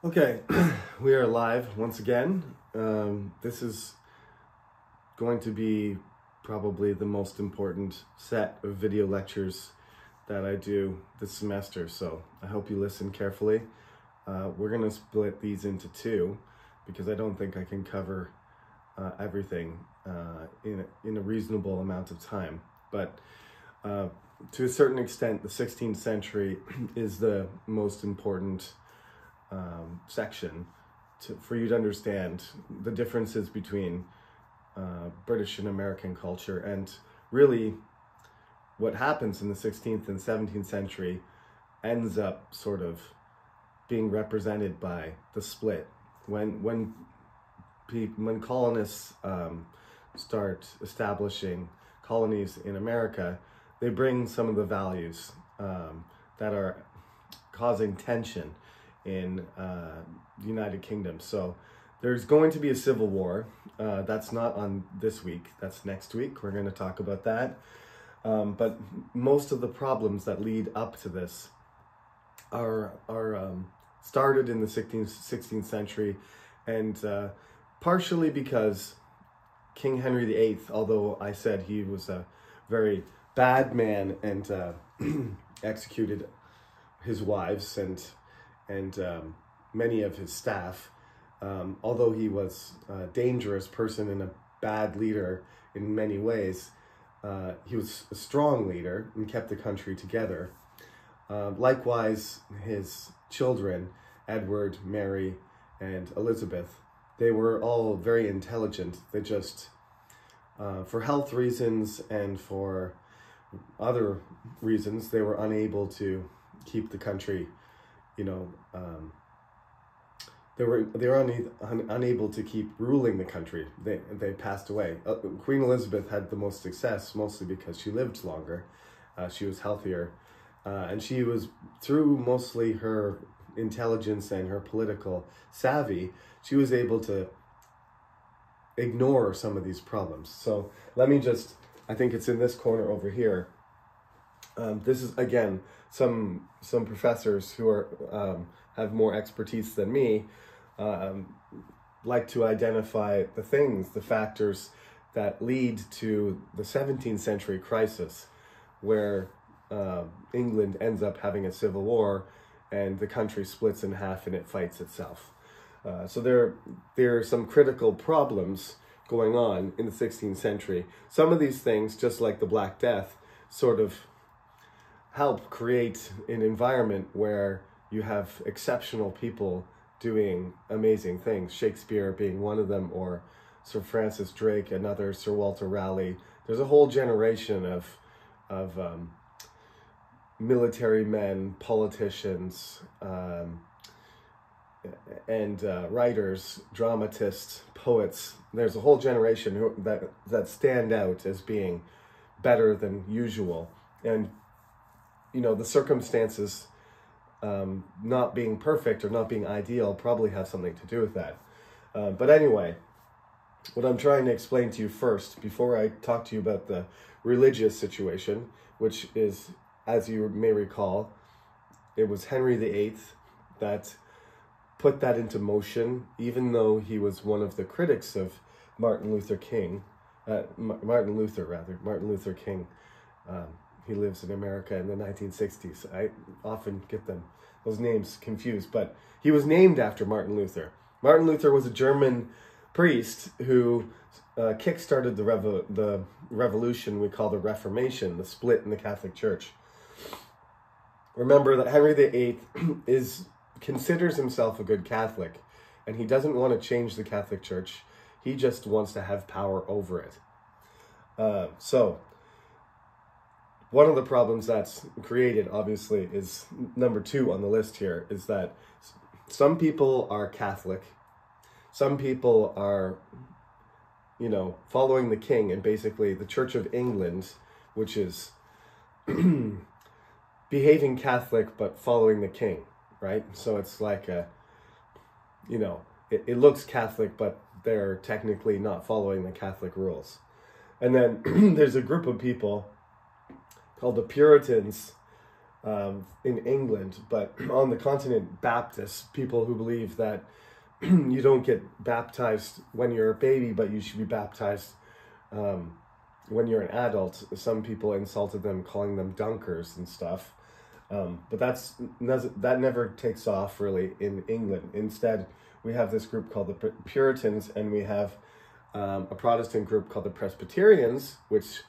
Okay, we are live once again. This is going to be probably the most important set of video lectures that I do this semester, so I hope you listen carefully. We're going to split these into two because I don't think I can cover everything in a reasonable amount of time. But to a certain extent, the 16th century is the most important section for you to understand the differences between British and American culture, and really what happens in the 16th and 17th century ends up sort of being represented by the split. When colonists start establishing colonies in America, they bring some of the values that are causing tension in the United Kingdom. So there's going to be a civil war. That's not on this week, that's next week. We're going to talk about that. But most of the problems that lead up to this are started in the 16th century, and partially because King Henry VIII, although I said he was a very bad man and executed his wives and many of his staff, although he was a dangerous person and a bad leader in many ways, he was a strong leader and kept the country together. Likewise, his children, Edward, Mary, and Elizabeth, they were all very intelligent. They just, for health reasons and for other reasons, they were unable to keep the country, they were unable to keep ruling the country. They passed away. Queen Elizabeth had the most success, mostly because she lived longer. She was healthier, and she was, through mostly her intelligence and her political savvy, she was able to ignore some of these problems. So let me just, I think it's in this corner over here. This is, again, some professors who are have more expertise than me, like to identify the factors that lead to the 17th century crisis, where England ends up having a civil war and the country splits in half and it fights itself. So there are some critical problems going on in the 16th century. Some of these things, just like the Black Death, sort of help create an environment where you have exceptional people doing amazing things, Shakespeare being one of them, or Sir Francis Drake, another, Sir Walter Raleigh. There's a whole generation of military men, politicians, and writers, dramatists, poets. There's a whole generation that stand out as being better than usual. And the circumstances not being perfect or not being ideal probably have something to do with that. But anyway, what I'm trying to explain to you first, before I talk to you about the religious situation, which is, as you may recall, it was Henry VIII that put that into motion, even though he was one of the critics of Martin Luther King. He lives in America in the 1960s. I often get those names confused, but he was named after Martin Luther. Martin Luther was a German priest who kick-started the revolution we call the Reformation, the split in the Catholic Church. Remember that Henry VIII considers himself a good Catholic, and he doesn't want to change the Catholic Church. He just wants to have power over it. So one of the problems that's created, obviously, is number 2 on the list here, is that some people are Catholic, some people are, following the king, and basically the Church of England, which is behaving Catholic but following the king, right? So it's like it looks Catholic, but they're technically not following the Catholic rules. And then there's a group of people called the Puritans, in England, but on the continent, Baptists, people who believe that you don't get baptized when you're a baby, but you should be baptized when you're an adult. Some people insulted them, calling them dunkers and stuff. But that never takes off really in England. Instead, we have this group called the Puritans, and we have a Protestant group called the Presbyterians, which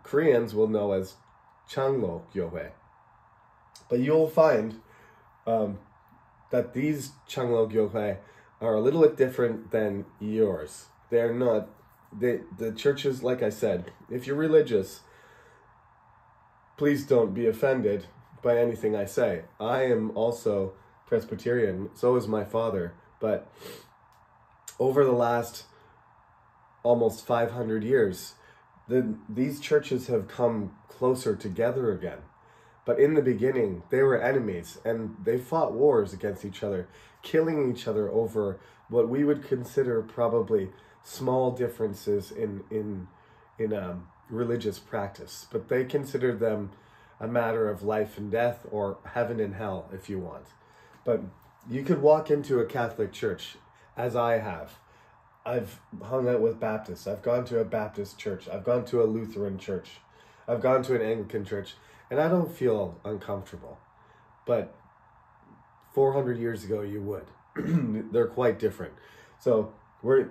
Koreans will know as Changlok Gyoe. But you'll find that these Changlok Gyoe are a little bit different than yours. They're not, the churches, like I said, if you're religious, please don't be offended by anything I say. I am also Presbyterian, so is my father, but over the last almost 500 years, these churches have come closer together again. But in the beginning, they were enemies, and they fought wars against each other, killing each other over what we would consider probably small differences in religious practice. But they considered them a matter of life and death, or heaven and hell, if you want. But you could walk into a Catholic church, as I have. I've hung out with Baptists. I've gone to a Baptist church. I've gone to a Lutheran church. I've gone to an Anglican church. And I don't feel uncomfortable. But 400 years ago, you would. They're quite different. So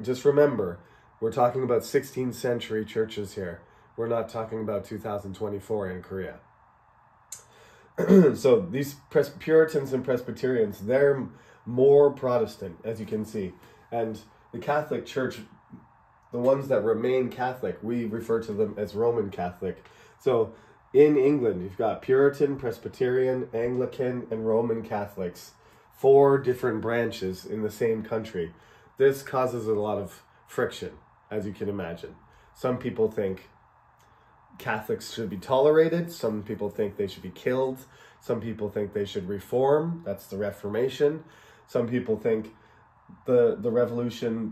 just remember, we're talking about 16th century churches here. We're not talking about 2024 in Korea. So these Puritans and Presbyterians, they're more Protestant, as you can see. And the Catholic Church, the ones that remain Catholic, we refer to them as Roman Catholic. So in England, you've got Puritan, Presbyterian, Anglican, and Roman Catholics. 4 different branches in the same country. This causes a lot of friction, as you can imagine. Some people think Catholics should be tolerated. Some people think they should be killed. Some people think they should reform. That's the Reformation. Some people think the Reformation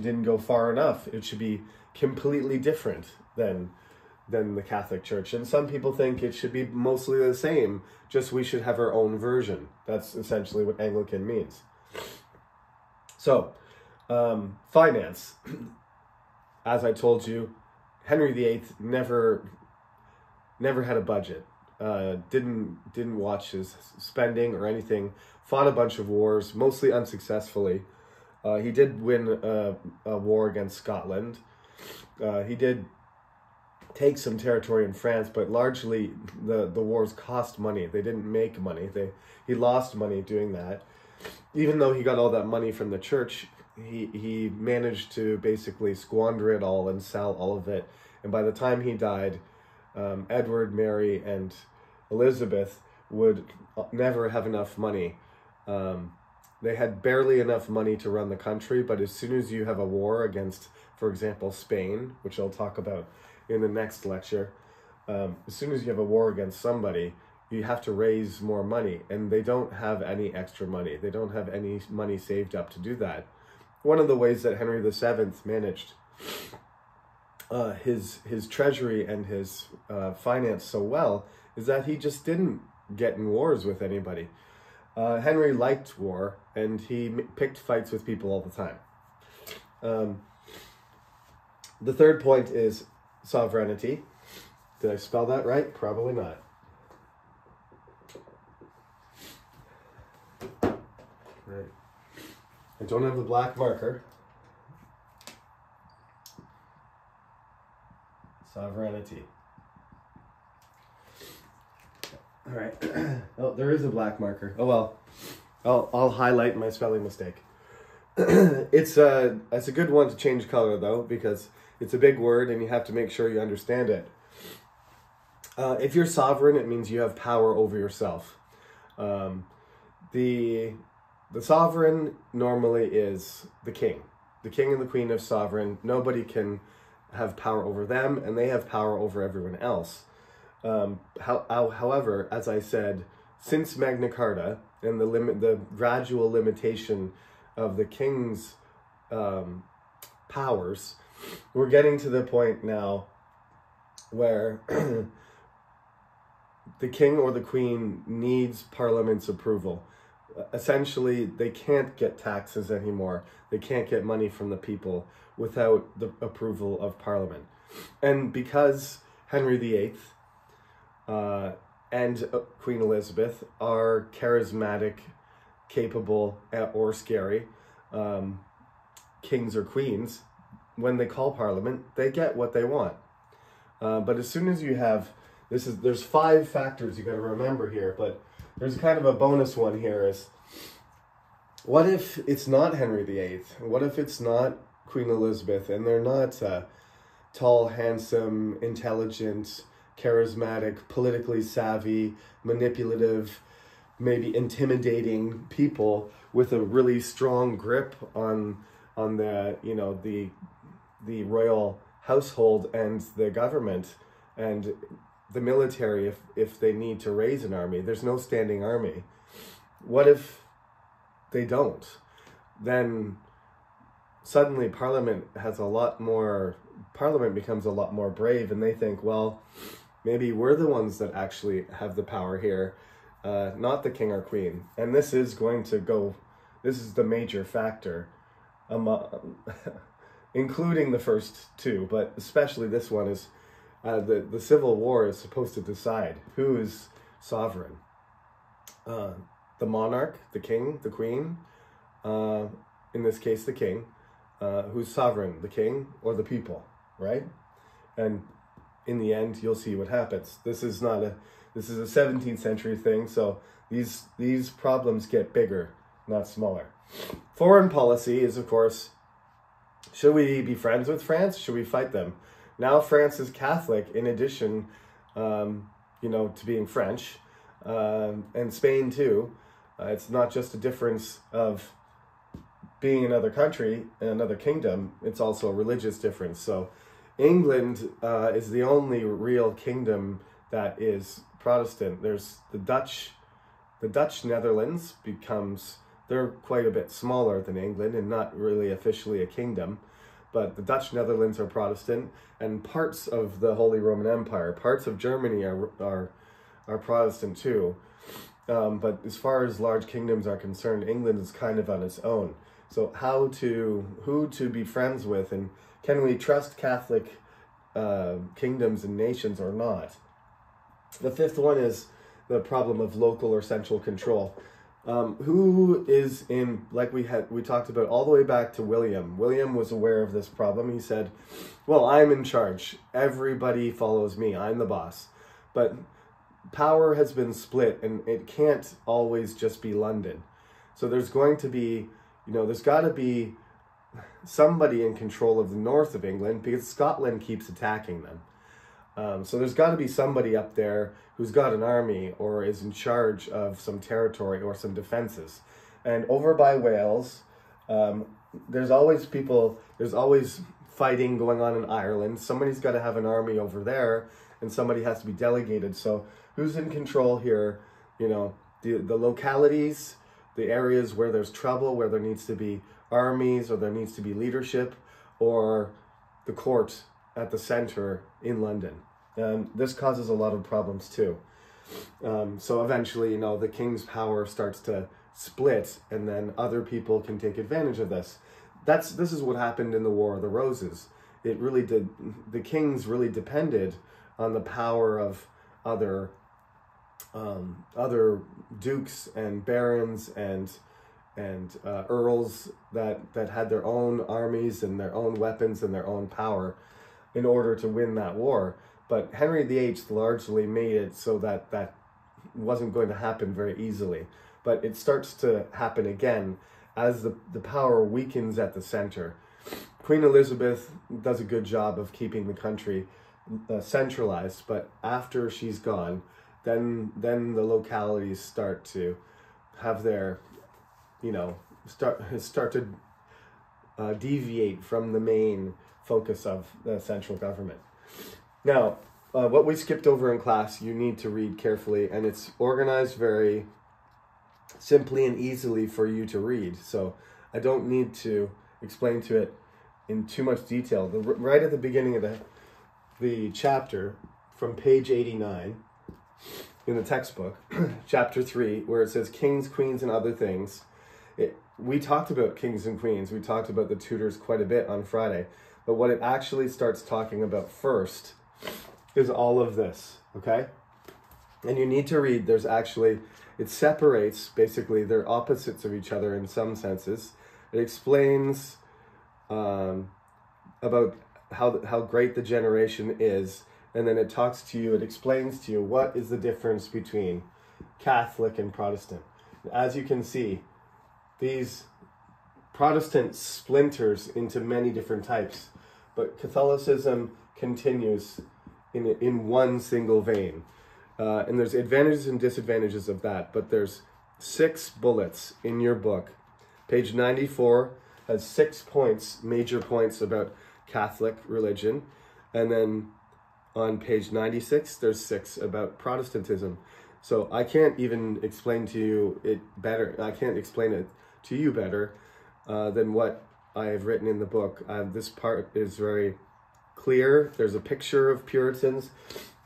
didn't go far enough. It should be completely different than the Catholic Church. And some people think it should be mostly the same, just we should have our own version. That's essentially what Anglican means. So, finance. As I told you, Henry VIII never had a budget. Didn't watch his spending or anything. Fought a bunch of wars, mostly unsuccessfully. He did win a war against Scotland. He did take some territory in France, but largely the wars cost money. They didn't make money. He lost money doing that. Even though he got all that money from the church, he managed to basically squander it all and sell all of it. And by the time he died, Edward, Mary, and Elizabeth would never have enough money. They had barely enough money to run the country, but as soon as you have a war against, for example, Spain, which I'll talk about in the next lecture, as soon as you have a war against somebody, you have to raise more money, and they don't have any extra money. They don't have any money saved up to do that. One of the ways that Henry VII managed his treasury and his finance so well is that he just didn't get in wars with anybody. Henry liked war, and he picked fights with people all the time. The third point is sovereignty. Did I spell that right? Probably not. Right. I don't have the black marker. Sovereignty. All right. Oh, there is a black marker. Oh well. I'll highlight my spelling mistake. It's a good one to change color though, because it's a big word and you have to make sure you understand it. If you're sovereign, it means you have power over yourself. The sovereign normally is the king. The king and the queen is sovereign. Nobody can have power over them, and they have power over everyone else. However, as I said, since Magna Carta and the gradual limitation of the king's powers, we're getting to the point now where the king or the queen needs Parliament's approval. Essentially, they can't get taxes anymore. They can't get money from the people without the approval of Parliament. And because Henry VIII and Queen Elizabeth are charismatic, capable, or scary kings or queens, when they call Parliament, they get what they want. But as soon as you have, there's 5 factors you got to remember here, but there's kind of a bonus one here is, what if it's not Henry VIII? What if it's not Queen Elizabeth and they're not tall, handsome, intelligent, charismatic, politically savvy, manipulative, maybe intimidating people with a really strong grip on the, you know, the royal household and the government and the military if they need to raise an army. There's no standing army. What if they don't? Then suddenly Parliament becomes a lot more brave, and they think, well, maybe we're the ones that actually have the power here, not the king or queen. And this is the major factor, including the first 2, but especially this one is, the Civil War is supposed to decide who is sovereign. The monarch, the king, the queen, in this case the king, who's sovereign, the king or the people, right? And in the end, you'll see what happens. This is a 17th century thing, so these problems get bigger, not smaller. Foreign policy is, of course, should we be friends with France? Should we fight them? Now France is Catholic, in addition, to being French, and Spain too. It's not just a difference of being another country, another kingdom. It's also a religious difference. So England is the only real kingdom that is Protestant. There's the Dutch Netherlands they're quite a bit smaller than England and not really officially a kingdom. But the Dutch Netherlands are Protestant, and parts of the Holy Roman Empire, parts of Germany are Protestant too. But as far as large kingdoms are concerned, England is kind of on its own. So who to be friends with, and can we trust Catholic kingdoms and nations or not? The 5th one is the problem of local or central control. Who is in, like we talked about all the way back to William. William was aware of this problem. He said, well, I'm in charge. Everybody follows me. I'm the boss. But power has been split, and it can't always just be London. So there's going to be, there's got to be somebody in control of the north of England, because Scotland keeps attacking them. So there's got to be somebody up there who's got an army or is in charge of some territory or some defenses. And over by Wales, there's always fighting going on in Ireland. Somebody's got to have an army over there, and somebody has to be delegated. So who's in control here? The localities, the areas where there's trouble, where there needs to be armies or there needs to be leadership, or the court at the center in London. This causes a lot of problems too. So eventually, the king's power starts to split, and then other people can take advantage of this. This is what happened in the War of the Roses. It really did. The kings really depended on the power of other dukes and barons and earls that had their own armies and their own weapons and their own power in order to win that war. But Henry VIII largely made it so that wasn't going to happen very easily. But it starts to happen again as the power weakens at the center. Queen Elizabeth does a good job of keeping the country centralized, but after she's gone, then the localities start to have their, start to deviate from the main focus of the central government. Now, what we skipped over in class, you need to read carefully, and it's organized very simply and easily for you to read. So I don't need to explain to it in too much detail. Right at the beginning of the chapter, from page 89, in the textbook, chapter 3, where it says kings, queens, and other things. We talked about kings and queens. We talked about the tutors quite a bit on Friday. But what it actually starts talking about first is all of this, okay? And you need to read, it separates, basically, they're opposites of each other in some senses. It explains about how great the generation is, and then it talks to you, it explains to you what is the difference between Catholic and Protestant. As you can see, these Protestant splinters into many different types, but Catholicism continues in one single vein. And there's advantages and disadvantages of that, but there's 6 bullets in your book. Page 94 has 6 points, major points about Catholic religion. And then on page 96, there's 6 about Protestantism. So I can't even explain to you it better. I can't explain it to you better than what I have written in the book. This part is very clear. There's a picture of Puritans.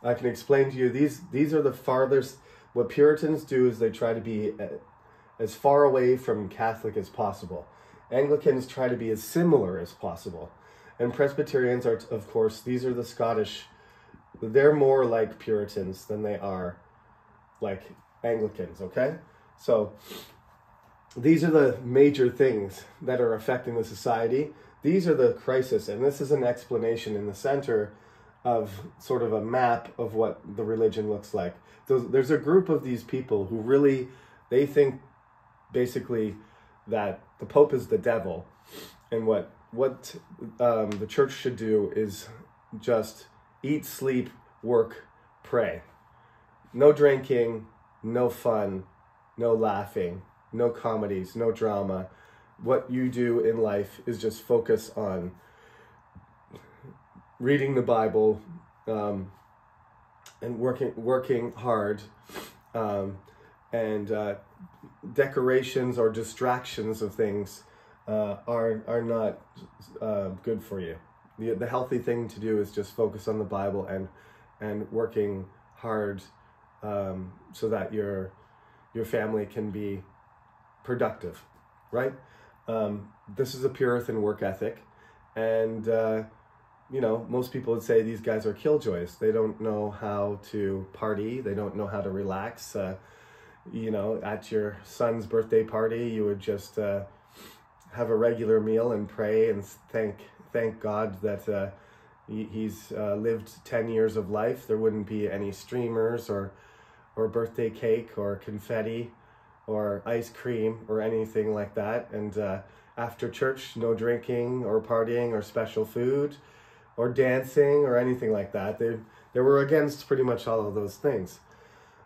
I can explain to you, these are the farthest. What Puritans do is they try to be as far away from Catholic as possible. Anglicans try to be as similar as possible. And Presbyterians are, of course, these are the Scottish, they're more like Puritans than they are like Anglicans, okay? So these are the major things that are affecting the society. These are the crises, and this is an explanation in the center of sort of a map of what the religion looks like. There's a group of these people who really, they think basically that the Pope is the devil, and what the church should do is just eat, sleep, work, pray. No drinking, no fun, no laughing, no comedies, no drama. What you do in life is just focus on reading the Bible and working hard, and decorations or distractions of things are not good for you. The healthy thing to do is just focus on the Bible and working hard so that your family can be productive, right? This is a Puritan work ethic, and you know, most people would say these guys are killjoys. They don't know how to party. They don't know how to relax. You know, at your son's birthday party, you would just have a regular meal and pray and thank God that he's lived 10 years of life. There wouldn't be any streamers or birthday cake or confetti or ice cream or anything like that. And after church, no drinking or partying or special food or dancing or anything like that. They were against pretty much all of those things.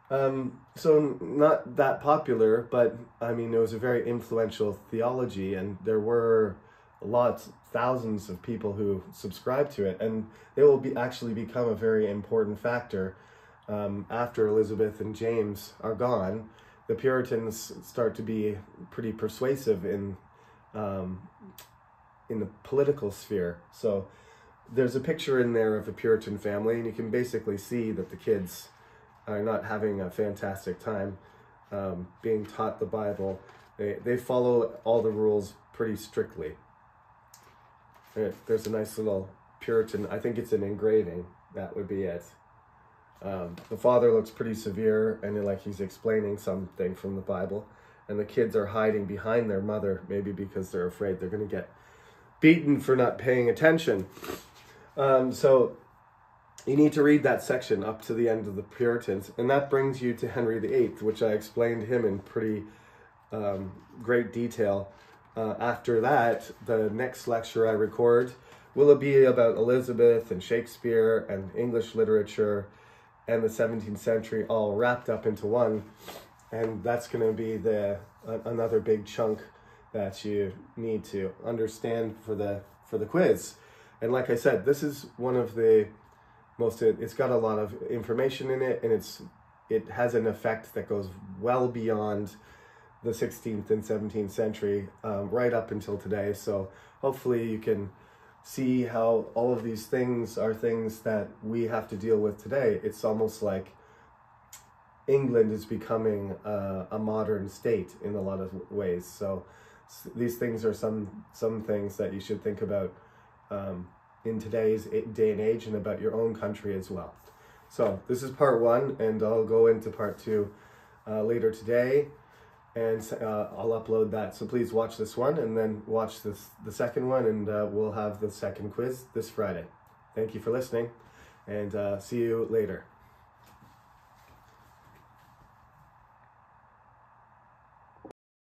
So not that popular, but I mean, it was a very influential theology, and there were thousands of people who subscribed to it, and they will actually become a very important factor after Elizabeth and James are gone. The Puritans start to be pretty persuasive in the political sphere. So there's a picture in there of a Puritan family, and you can basically see that the kids are not having a fantastic time being taught the Bible. They follow all the rules pretty strictly. There's a nice little Puritan, I think it's an engraving, that would be it. The father looks pretty severe and like he's explaining something from the Bible, and the kids are hiding behind their mother, maybe because they're afraid they're going to get beaten for not paying attention. So you need to read that section up to the end of the Puritans, and that brings you to Henry VIII, which I explained him in pretty great detail. After that, the next lecture I record will be about Elizabeth and Shakespeare and English literature and the 17th century all wrapped up into one, and that's going to be another big chunk that you need to understand for the quiz. And like I said, this is one of the most, it's got a lot of information in it, and it has an effect that goes well beyond the 16th and 17th century, right up until today. So hopefully you can see how all of these things are things that we have to deal with today. It's almost like England is becoming a modern state in a lot of ways. So these things are some things that you should think about in today's day and age, and about your own country as well. So this is part 1, and I'll go into part 2 later today, and I'll upload that. So please watch this one, and then watch the second one, and we'll have the second quiz this Friday. Thank you for listening, and see you later.